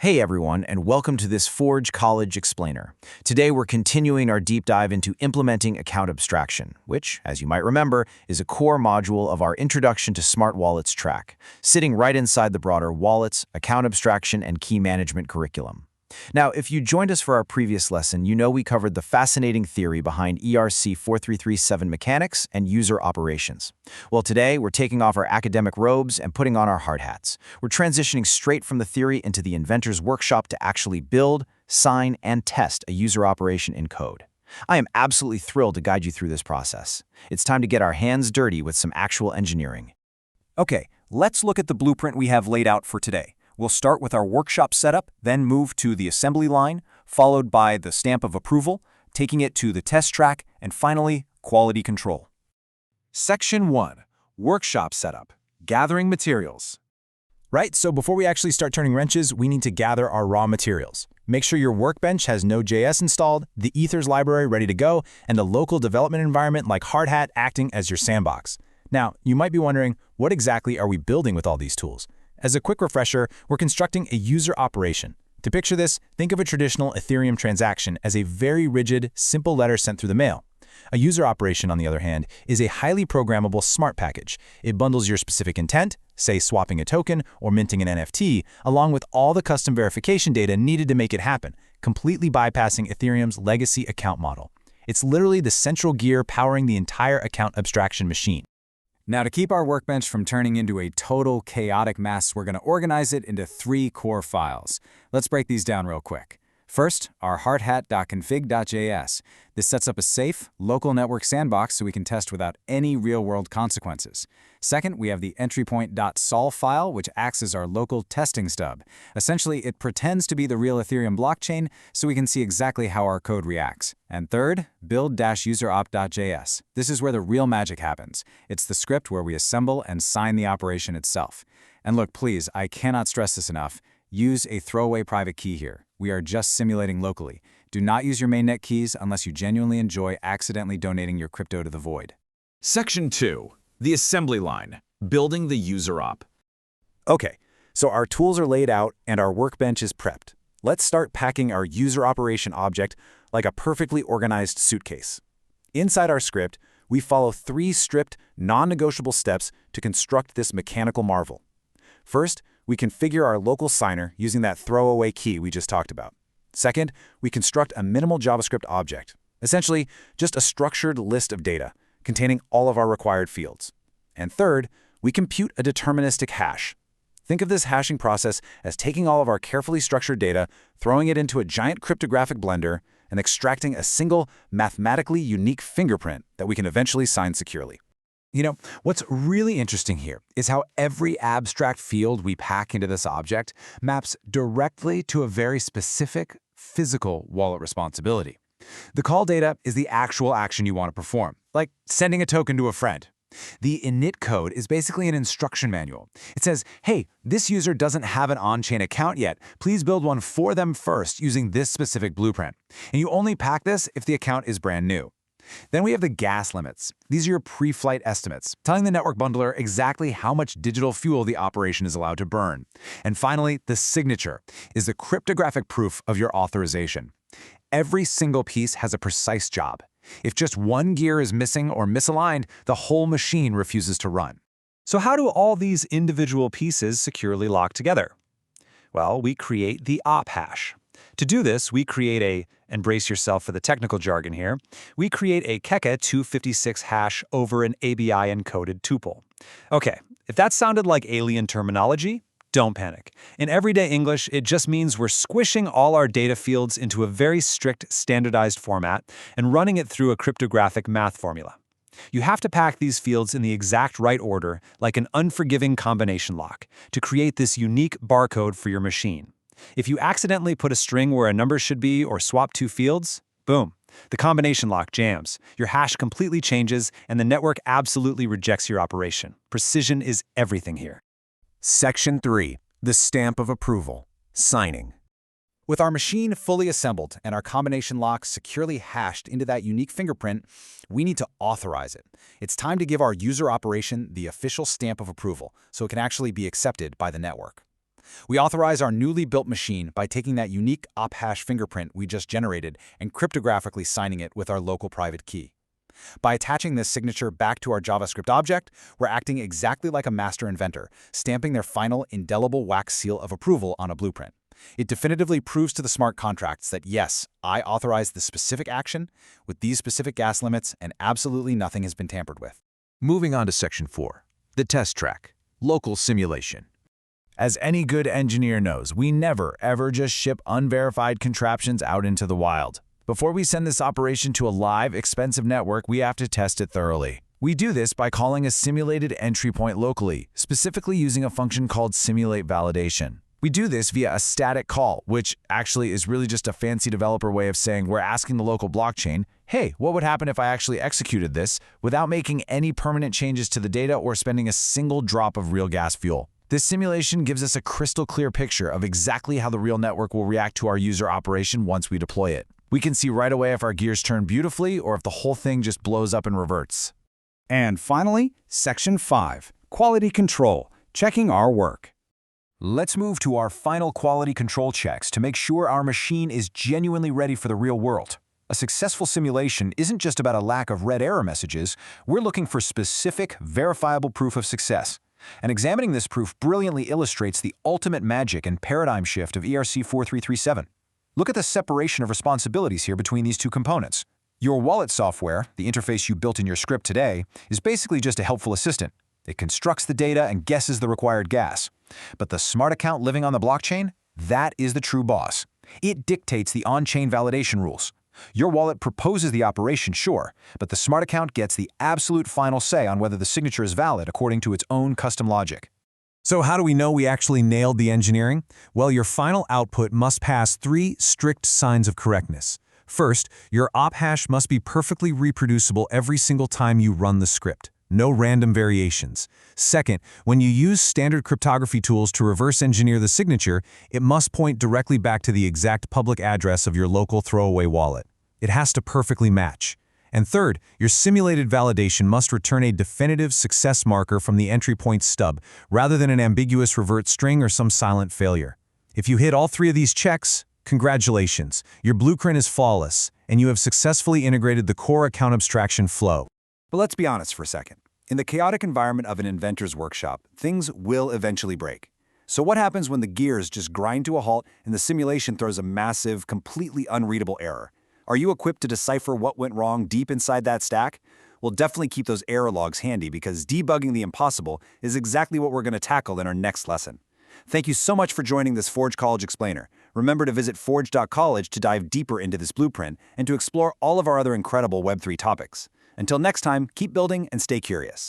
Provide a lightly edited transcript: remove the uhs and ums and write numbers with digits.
Hey everyone, and welcome to this Forge College Explainer. Today we're continuing our deep dive into implementing account abstraction, which, as you might remember, is a core module of our Introduction to Smart Wallets track, sitting right inside the broader Wallets, Account Abstraction, and Key Management curriculum. Now, if you joined us for our previous lesson, you know we covered the fascinating theory behind ERC-4337 mechanics and user operations. Well, today we're taking off our academic robes and putting on our hard hats. We're transitioning straight from the theory into the inventor's workshop to actually build, sign, and test a user operation in code. I am absolutely thrilled to guide you through this process. It's time to get our hands dirty with some actual engineering. Okay, let's look at the blueprint we have laid out for today. We'll start with our workshop setup, then move to the assembly line, followed by the stamp of approval, taking it to the test track, and finally, quality control. Section 1. Workshop Setup. Gathering Materials. Right, so before we actually start turning wrenches, we need to gather our raw materials. Make sure your workbench has Node.js installed, the ethers library ready to go, and a local development environment like Hardhat acting as your sandbox. Now, you might be wondering, what exactly are we building with all these tools? As a quick refresher, we're constructing a user operation. To picture this, think of a traditional Ethereum transaction as a very rigid, simple letter sent through the mail. A user operation, on the other hand, is a highly programmable smart package. It bundles your specific intent, say swapping a token or minting an NFT, along with all the custom verification data needed to make it happen, completely bypassing Ethereum's legacy account model. It's literally the central gear powering the entire account abstraction machine. Now, to keep our workbench from turning into a total chaotic mess, we're going to organize it into 3 core files. Let's break these down real quick. First, our hardhat.config.js. This sets up a safe, local network sandbox so we can test without any real-world consequences. Second, we have the EntryPoint-solve file, which acts as our local testing stub. Essentially, it pretends to be the real Ethereum blockchain so we can see exactly how our code reacts. And third, build-userop.js. This is where the real magic happens. It's the script where we assemble and sign the operation itself. And look, please, I cannot stress this enough. Use a throwaway private key here. We are just simulating locally. Do not use your mainnet keys unless you genuinely enjoy accidentally donating your crypto to the void. Section 2. The assembly line. Building the user op. Okay, so our tools are laid out and our workbench is prepped. Let's start packing our user operation object like a perfectly organized suitcase. Inside our script, we follow 3 strict, non-negotiable steps to construct this mechanical marvel. First, we configure our local signer using that throwaway key we just talked about. Second, we construct a minimal JavaScript object, essentially just a structured list of data containing all of our required fields. And third, we compute a deterministic hash. Think of this hashing process as taking all of our carefully structured data, throwing it into a giant cryptographic blender, and extracting a single, mathematically unique fingerprint that we can eventually sign securely. You know, what's really interesting here is how every abstract field we pack into this object maps directly to a very specific physical wallet responsibility. The call data is the actual action you want to perform, like sending a token to a friend. The initCode is basically an instruction manual. It says, hey, this user doesn't have an on-chain account yet. Please build one for them first using this specific blueprint. And you only pack this if the account is brand new. Then we have the gas limits. These are your pre-flight estimates, telling the network bundler exactly how much digital fuel the operation is allowed to burn. And finally, the signature is the cryptographic proof of your authorization. Every single piece has a precise job. If just one gear is missing or misaligned, the whole machine refuses to run. So how do all these individual pieces securely lock together? Well, we create the op hash. To do this, we create and brace yourself for the technical jargon here, we create a Keka 256 hash over an ABI encoded tuple. Okay, if that sounded like alien terminology, don't panic. In everyday English, it just means we're squishing all our data fields into a very strict standardized format and running it through a cryptographic math formula. You have to pack these fields in the exact right order, like an unforgiving combination lock, to create this unique barcode for your machine. If you accidentally put a string where a number should be or swap 2 fields, boom, the combination lock jams. Your hash completely changes, and the network absolutely rejects your operation. Precision is everything here. Section 3. The stamp of approval. Signing. With our machine fully assembled and our combination lock securely hashed into that unique fingerprint, we need to authorize it. It's time to give our user operation the official stamp of approval so it can actually be accepted by the network. We authorize our newly built machine by taking that unique op hash fingerprint we just generated and cryptographically signing it with our local private key. By attaching this signature back to our JavaScript object, we're acting exactly like a master inventor, stamping their final indelible wax seal of approval on a blueprint. It definitively proves to the smart contracts that yes, I authorize this specific action with these specific gas limits and absolutely nothing has been tampered with. Moving on to Section 4, the test track, local simulation. As any good engineer knows, we never, ever just ship unverified contraptions out into the wild. Before we send this operation to a live, expensive network, we have to test it thoroughly. We do this by calling a simulated entry point locally, specifically using a function called simulate validation. We do this via a static call, which actually is really just a fancy developer way of saying we're asking the local blockchain, hey, what would happen if I actually executed this without making any permanent changes to the data or spending a single drop of real gas fuel? This simulation gives us a crystal clear picture of exactly how the real network will react to our user operation once we deploy it. We can see right away if our gears turn beautifully or if the whole thing just blows up and reverts. And finally, Section 5, Quality Control, checking our work. Let's move to our final quality control checks to make sure our machine is genuinely ready for the real world. A successful simulation isn't just about a lack of red error messages. We're looking for specific, verifiable proof of success. And examining this proof brilliantly illustrates the ultimate magic and paradigm shift of ERC-4337. Look at the separation of responsibilities here between these two components. Your wallet software, the interface you built in your script today, is basically just a helpful assistant. It constructs the data and guesses the required gas. But the smart account living on the blockchain, that is the true boss. It dictates the on-chain validation rules. Your wallet proposes the operation, sure, but the smart account gets the absolute final say on whether the signature is valid according to its own custom logic. So how do we know we actually nailed the engineering? Well, your final output must pass 3 strict signs of correctness. First, your op hash must be perfectly reproducible every single time you run the script. No random variations. Second, when you use standard cryptography tools to reverse engineer the signature, it must point directly back to the exact public address of your local throwaway wallet. It has to perfectly match. And third, your simulated validation must return a definitive success marker from the entry point stub, rather than an ambiguous revert string or some silent failure. If you hit all 3 of these checks, congratulations, your blueprint is flawless, and you have successfully integrated the core account abstraction flow. But let's be honest for a second. In the chaotic environment of an inventor's workshop, things will eventually break. So what happens when the gears just grind to a halt and the simulation throws a massive, completely unreadable error? Are you equipped to decipher what went wrong deep inside that stack? We'll definitely keep those error logs handy because debugging the impossible is exactly what we're going to tackle in our next lesson. Thank you so much for joining this Forge College Explainer. Remember to visit forge.college to dive deeper into this blueprint and to explore all of our other incredible Web3 topics. Until next time, keep building and stay curious.